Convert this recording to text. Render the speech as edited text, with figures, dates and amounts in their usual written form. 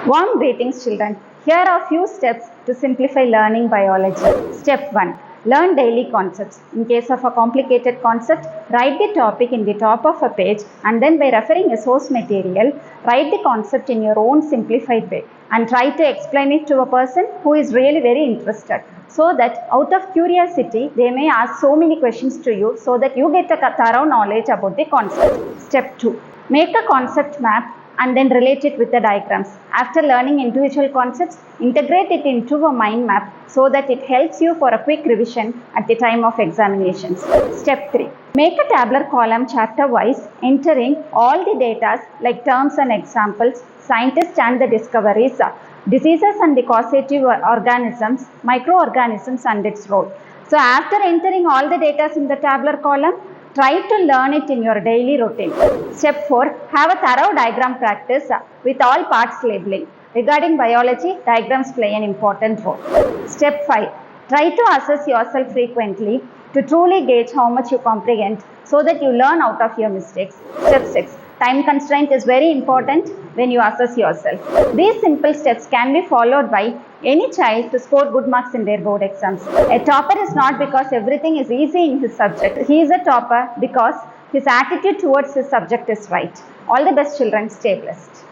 Warm greetings, children. Here are a few steps to simplify learning biology. Step 1. Learn daily concepts. In case of a complicated concept, write the topic in the top of a page and then by referring a source material, write the concept in your own simplified way and try to explain it to a person who is really very interested, so that out of curiosity they may ask so many questions to you so that you get a thorough knowledge about the concept. Step 2. Make a concept map and then relate it with the diagrams. After learning individual concepts, integrate it into a mind map so that it helps you for a quick revision at the time of examinations. Step 3. Make a tabular column chapter wise, entering all the data like terms and examples, scientists and the discoveries, diseases and the causative organisms, microorganisms and its role. So after entering all the data in the tabular column, try to learn it in your daily routine. Step 4. Have a thorough diagram practice with all parts labeling. Regarding biology, diagrams play an important role. Step 5. Try to assess yourself frequently to truly gauge how much you comprehend so that you learn out of your mistakes. Step 6. Time constraint is very important when you assess yourself. These simple steps can be followed by any child to score good marks in their board exams. A topper is not because everything is easy in his subject. He is a topper because his attitude towards his subject is right. All the best, children. Stay blessed.